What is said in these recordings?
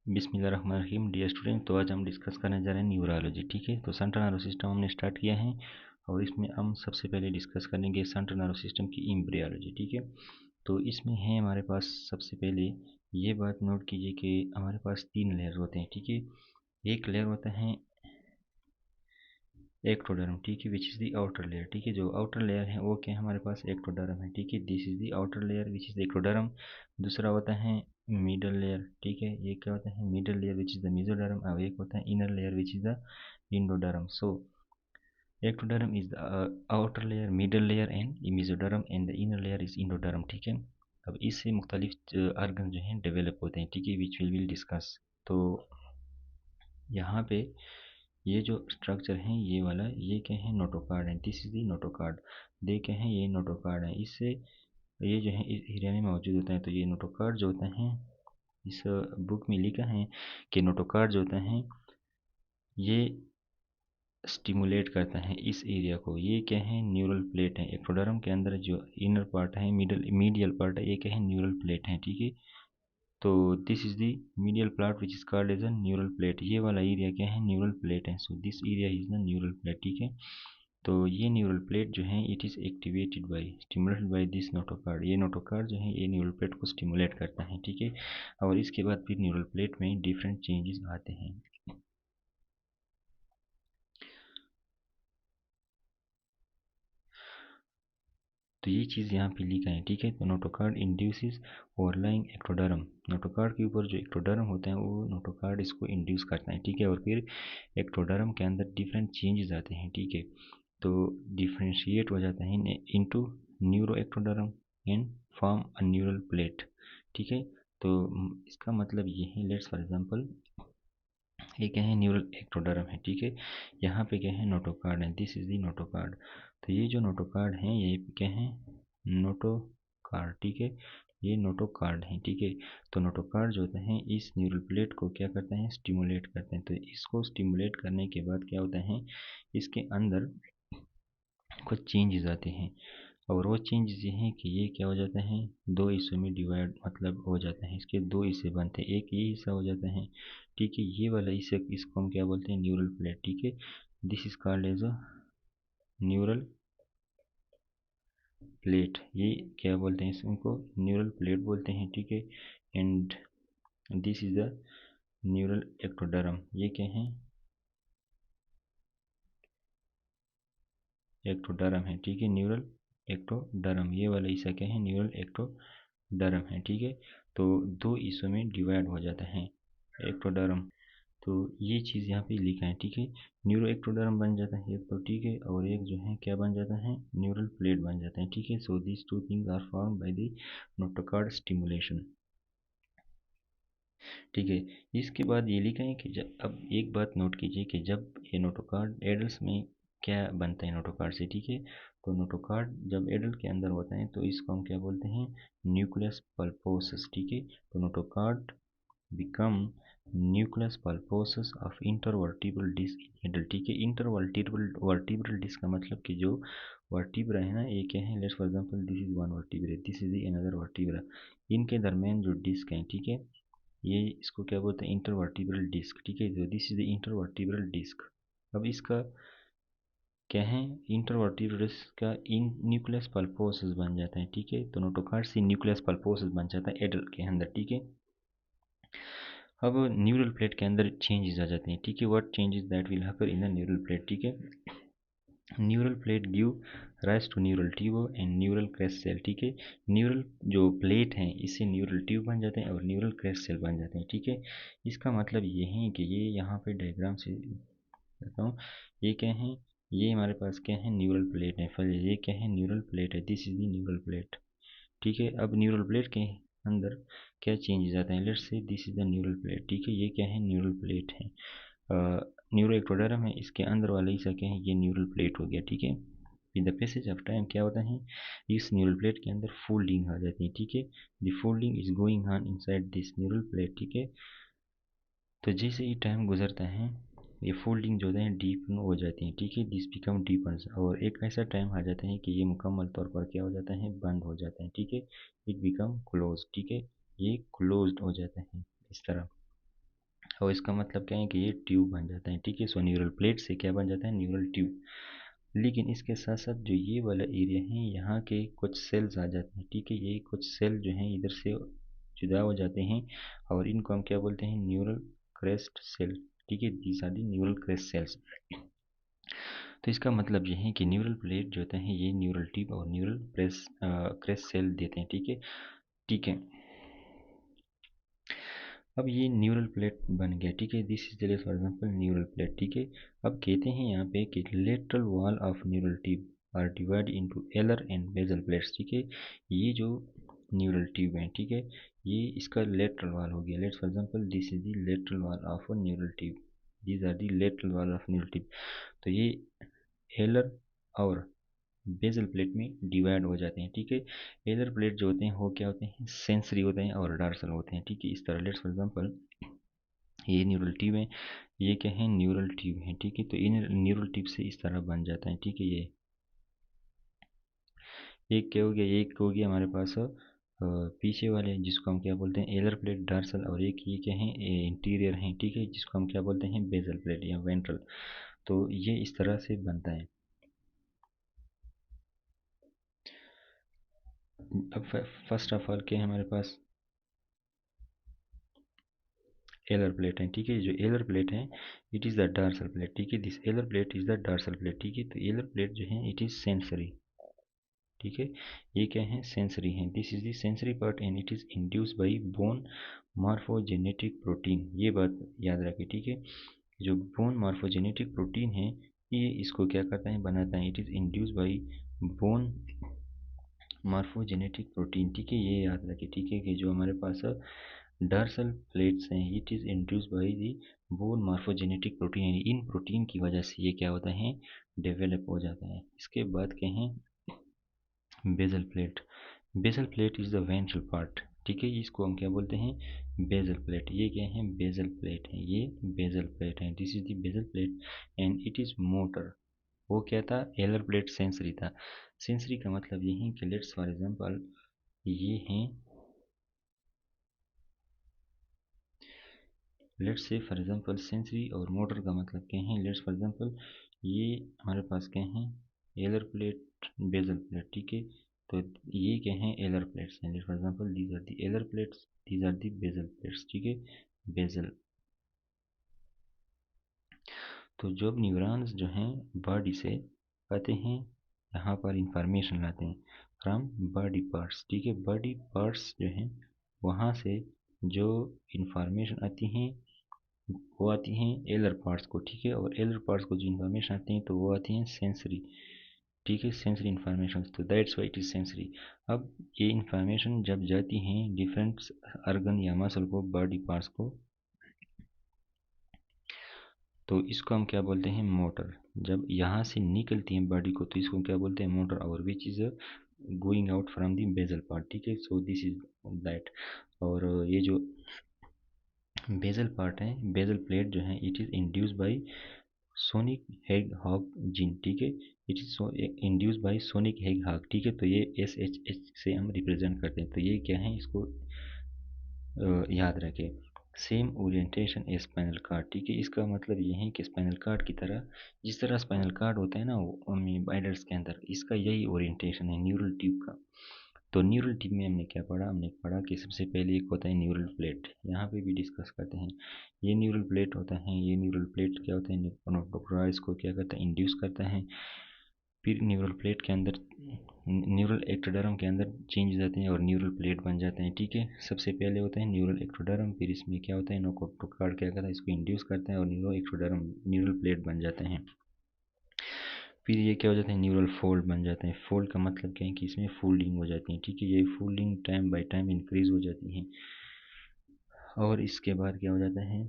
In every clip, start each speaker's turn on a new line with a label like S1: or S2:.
S1: बिस्मिल्लाहिर्रहमानिर्रहीम। Dear student, तो आज हम डिस्कस करने जा रहे हैं न्यूरोलॉजी। ठीक है, तो सेंट्रल नर्वस सिस्टम हमने स्टार्ट किया है और इसमें हम सबसे पहले डिस्कस करेंगे सेंट्रल नर्वस सिस्टम की एम्ब्रियोलॉजी। ठीक है, तो इसमें है हमारे पास सबसे पहले ये बात नोट कीजिए कि हमारे पास 3 लेयर होते हैं। ठीक है, एक लेयर होता है एक्टोडर्म, ठीक है, which is the outer layer. ठीक है, जो आउटर लेयर है वो क्या है हमारे पास एक्टोडर्म है। ठीक है, this is the outer layer which is ectoderm. दूसरा होता है मिडल लेयर। ठीक है, ये क्या होता है middle layer which is the mesoderm, और एक होता है inner layer which is the endoderm. So ectoderm is the outer layer, middle layer and mesoderm, and the inner layer is endoderm. ठीक है, अब इससे मुख्तलिफ आर्गन जो हैं डेवलप होते हैं। ठीक है, विच विल डिस्कस। तो यहाँ पे ये जो स्ट्रक्चर है ये वाला, ये क्या है नोटोकार्ड है। This is the notochord. दे क्या है ये नोटोकार्ड है। इससे ये जो है इस एरिया में मौजूद होता है। तो ये नोटोकार्ड जो होता है इस बुक में लिखा है कि नोटोकार्ड जो होता है ये स्टिमुलेट करता है इस एरिया को। ये क्या है न्यूरल प्लेट है। एक्टोडर्म के अंदर जो इनर पार्ट है मीडियल पार्ट है, ये क्या है न्यूरल प्लेट है। ठीक है, तो this is the medial part which is called as a neural plate. ये वाला एरिया क्या है न्यूरल प्लेट है। So this area is the neural plate. ठीक है, तो ये न्यूरल प्लेट जो है it is activated by stimulated by this notochord. ये नोटोकार्ड जो है ये न्यूरल प्लेट को स्टिमुलेट करता है। ठीक है, और इसके बाद फिर न्यूरल प्लेट में डिफरेंट चेंजेस आते हैं। तो ये चीज़ यहाँ पे लिखा है। ठीक है, तो notochord induces overlying ectoderm. Notochord के ऊपर जो एक्टोडर्म होता है वो नोटोकार्ड इसको इंड्यूस करता है। ठीक है, और फिर एक्टोडर्म के अंदर डिफरेंट चेंजेस आते हैं। ठीक है, तो डिफ्रेंशिएट हो जाता है into neuro ectoderm and form a neural plate. ठीक है, तो इसका मतलब ये है, लेट्स फॉर एग्जांपल ये क्या है न्यूरल एक्टोडर्म है। ठीक है, यहाँ पे क्या है नोटोकार्ड है। This is the notochord. तो ये जो नोटोकार्ड है ये क्या है नोटोकार्ड। ठीक है, ये नोटोकार्ड है। ठीक है, तो नोटोकार्ड जो होता है इस न्यूरल प्लेट को क्या करते हैं स्टिमुलेट करते हैं। तो इसको स्टिमुलेट करने के बाद क्या होता है इसके अंदर कुछ चेंजेस आते हैं, और वो चेंजेस ये हैं कि ये क्या हो जाता है दो हिस्सों में डिवाइड मतलब हो जाता है। इसके दो हिस्से बनते हैं, एक ये हिस्सा हो जाता है। ठीक है, ये वाला हिस्सा इसको हम क्या बोलते हैं न्यूरल प्लेट। ठीक है, this is called as a neural plate. ये क्या बोलते हैं इसको न्यूरल प्लेट बोलते हैं। ठीक है, and this is the neural ectoderm. ये क्या है एक्टोडर्म है। ठीक है, न्यूरल एक्टोडर्म, ये वाला हिस्सा क्या है न्यूरल एक्टोडर्म है। ठीक है, तो दो हिस्सों में डिवाइड हो जाता है एक्टोडर्म। तो ये चीज़ यहाँ पे लिखा है। ठीक है, न्यूरो एक्टोडर्म बन जाता है एक तो। ठीक है, और एक जो है क्या बन जाता है न्यूरल प्लेट बन जाता है। ठीक है, so this two things are form by the notochord stimulation. ठीक है, इसके बाद ये लिखा है कि जब अब एक बात नोट कीजिए कि जब ये नोटोकार्ड एडल्ट में क्या बनता है नोटोकार्ड से। ठीक है, तो नोटोकार्ड जब एडल्ट के अंदर होता है तो इसको हम क्या बोलते हैं न्यूक्लियस पल्पोसस। ठीक है, तो notochord become nucleus pulposus of intervertebral disc in adult. ठीक है, इंटरवर्टिब्रल डिस्क का मतलब कि जो वर्टिब्रा है ना ये क्या है, let's for example this is one vertebra, this is another vertebra, इनके दरमियान जो डिस्क है। ठीक है, ये इसको क्या बोलते हैं इंटरवर्टिब्रल डिस्क। ठीक है, तो this is the intervertebral disc. अब इसका क्या है इंटरवर्टिब्रल डिस्क का इन न्यूक्लियस पल्पोसस बन जाता है। ठीक है, तो नोटोकार्ड से न्यूक्लियस पल्पोसस बन जाता है एडल्ट के अंदर। ठीक है, अब न्यूरल प्लेट के अंदर चेंजेस आ जाते हैं। ठीक है, what changes that will happen in the neural plate. ठीक है, neural plate give rise to neural tube and neural crest cell. ठीक है, न्यूरल जो प्लेट है इससे न्यूरल ट्यूब बन जाते हैं और न्यूरल क्रेस्ट सेल बन जाते हैं। ठीक है, इसका मतलब ये है कि ये यहाँ पे डायग्राम से बताता हूँ, ये क्या है ये हमारे पास क्या है न्यूरल प्लेट है। फिर ये क्या है न्यूरल प्लेट है, this is the neural plate. ठीक है, अब न्यूरल प्लेट के अंदर क्या चेंजेस आते हैं, let's say this is the neural plate. ठीक है, ये क्या है न्यूरल प्लेट है, न्यूरो एक्टोडर्म है, इसके अंदर वाला हिस्सा क्या है ये न्यूरल प्लेट हो गया। ठीक है, with the passage of time क्या होता है इस न्यूरल प्लेट के अंदर फोल्डिंग आ जाती है। ठीक है, the folding is going on inside this neural plate. ठीक है, तो जैसे ही टाइम गुजरता है ये फोल्डिंग जो है डीप हो जाती है। ठीक है, दिस बिकम डीपन, और एक ऐसा टाइम आ जाता है कि ये मुकम्मल तौर पर क्या हो जाता है बंद हो जाता है। ठीक है, इट बिकम क्लोज। ठीक है, ये क्लोज्ड हो जाता है इस तरह। और इसका मतलब क्या है कि ये ट्यूब बन जाता है, ठीक है। सो न्यूरल प्लेट से क्या बन जाता है, न्यूरल ट्यूब। लेकिन इसके साथ साथ जो ये वाला एरिया है यहाँ के कुछ सेल्स आ जाते हैं, ठीक है। ये कुछ सेल जो हैं इधर से जुदा हो जाते हैं और इनको हम क्या बोलते हैं, न्यूरल क्रेस्ट सेल, ठीक है। These are the neural crest cells. तो इसका मतलब ये है कि न्यूरल प्लेट जो होता है ये न्यूरल टिप और न्यूरल क्रेस्ट सेल देते हैं, ठीक है, ठीक है। अब ये न्यूरल प्लेट बन गया, ठीक है। This is the for example neural plate, ठीक है। अब कहते हैं यहाँ पे कि lateral wall of neural tube are divide into alar and basal plates, ठीक है। ये जो न्यूरल ट्यूब है, ठीक है, ये इसका लेटरल वॉल हो गया। Let's for example this is the lateral wall of a neural tube, these are the lateral wall of neural tube. तो ये एलर और बेजल प्लेट में डिवाइड हो जाते हैं, ठीक है। एलर प्लेट जो होते हैं वो क्या होते हैं, सेंसरी होते हैं और डार्सल होते हैं, ठीक है। इस तरह लेट्स फॉर एग्जांपल ये न्यूरल ट्यूब है, ये क्या है, न्यूरल ट्यूब है, ठीक है। तो इन न्यूरल ट्यूब से इस तरह बन जाता है, ठीक है। ये एक क्या हो गया, एक हो गया हमारे पास पीछे वाले जिसको हम क्या बोलते हैं, एलर प्लेट डार्सल, और एक ये क्या है, इंटीरियर है, ठीक है, जिसको हम क्या बोलते हैं, बेजल प्लेट या वेंट्रल। तो ये इस तरह से बनता है। अब फर्स्ट ऑफ ऑल क्या है हमारे पास, एलर प्लेट है, ठीक है। जो एलर प्लेट है it is the dorsal plate, ठीक है। This alar plate is the dorsal plate, ठीक है। तो एलर प्लेट जो है इट इज़ सेंसरी, ठीक है। ये क्या है, सेंसरी है। This is the sensory part and it is induce by bone morphogenetic protein, ये बात याद रखें, ठीक है। जो बोन मार्फोजेनेटिक प्रोटीन है ये इसको क्या करता है, बनाता है। It is induce by bone morphogenetic protein, ठीक है। ये याद रखें, ठीक है, कि जो हमारे पास डर्सल प्लेट्स हैं it is induce by the bone morphogenetic protein, यानी इन प्रोटीन की वजह से ये क्या होता है, डेवलप हो जाता है। इसके बाद क्या है, basal plate. Basal plate is the ventral part, ठीक है। इसको हम क्या बोलते हैं, बेजल प्लेट। ये क्या है, बेजल प्लेट है, ये बेजल प्लेट है। This is the basal plate and it is motor. वो क्या था, एलर प्लेट सेंसरी था। सेंसरी का मतलब ये है कि लेट्स फॉर एग्जांपल ये हैं, let's say for example sensory और मोटर का मतलब क्या है। लेट्स फॉर एग्जांपल ये हमारे पास क्या है, एलर प्लेट बेजल प्लेट, ठीक है। तो ये क्या है, एलर प्लेट्स हैं। Let's for example these are the alar plates, these are the basal plates, ठीक है, बेजल। तो जब न्यूरॉन्स जो हैं बॉडी से आते हैं यहाँ पर इंफॉर्मेशन लाते हैं फ्रॉम बॉडी पार्ट्स, ठीक है। बॉडी पार्ट्स जो हैं वहाँ से जो इंफॉर्मेशन आती हैं वो आती हैं एलर पार्ट्स को, ठीक है। और एलर पार्ट्स को जो इन्फॉर्मेशन आती हैं तो वो आती हैं सेंसरी, ठीक है, सेंसरी इन्फॉर्मेशन। तो that's why it is sensory. अब ये इन्फॉर्मेशन जब जाती हैं डिफरेंट अर्गन या मसल को, बॉडी पार्ट्स को, तो इसको हम क्या बोलते हैं, मोटर। जब यहाँ से निकलती हैं बॉडी को तो इसको क्या बोलते हैं, मोटर। और which is going out from the basal part, ठीक है। So this is that. और ये जो बेजल पार्ट है, बेजल प्लेट जो है it is induce by sonic हेग हॉग जीन, ठीक है। It is induce by sonic हेग हॉग, ठीक है। तो ये SHH से हम रिप्रेजेंट करते हैं। तो ये क्या है, इसको याद रखें। सेम ओरिएंटेशन ए स्पाइनल कार्ड, ठीक है। इसका मतलब ये है कि स्पाइनल कार्ड की तरह, जिस तरह स्पाइनल कार्ड होता है ना एडल्ट्स के अंदर, इसका यही ओरिएंटेशन है न्यूरल ट्यूब का। तो न्यूरल ट्यूब में हमने क्या पढ़ा, हमने पढ़ा कि सबसे पहले एक होता है न्यूरल प्लेट, यहाँ पे भी डिस्कस करते हैं। ये न्यूरल प्लेट होता है, ये न्यूरल प्लेट क्या होता है, न्यूरोट्रांसमीटर को क्या करता है, इंड्यूस करता है। फिर न्यूरल प्लेट के अंदर, न्यूरल एक्टोडर्म के अंदर चेंज जाते हैं और न्यूरल प्लेट बन जाते हैं, ठीक है। सबसे पहले होता है न्यूरल एक्टोडर्म, फिर इसमें क्या होता है, नोकोटोकार्ड क्या करता है, इसको इंड्यूस करता है और न्यूरल एक्टोडर्म न्यूरल प्लेट बन जाते हैं। फिर ये क्या हो जाता है, न्यूरल फोल्ड बन जाते हैं। फोल्ड का मतलब क्या है कि इसमें फोल्डिंग हो जाती है, ठीक है। ये folding time by time increase हो जाती है। और इसके बाद क्या हो जाता है,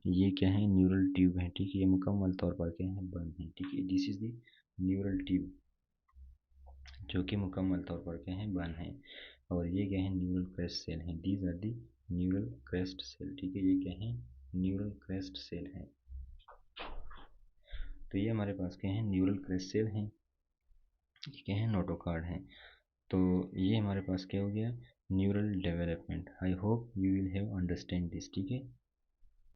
S1: ये क्या है, न्यूरल ट्यूब है, ठीक है। ये मुकम्मल तौर पर क्या है, बंद है, ठीक है। This is the neural tube जो कि मुकम्मल तौर पर क्या है, बंद है। और ये क्या है, न्यूरल क्रेस्ट सेल है। These are the neural crest cell, ठीक है। ये क्या है, न्यूरल क्रेस्ट सेल है। तो ये हमारे पास क्या है, न्यूरल क्रेस्ट सेल है। ये क्या है, नोटोकार्ड है। तो ये हमारे पास क्या हो गया, neural development. I hope you will have understand this, ठीक है।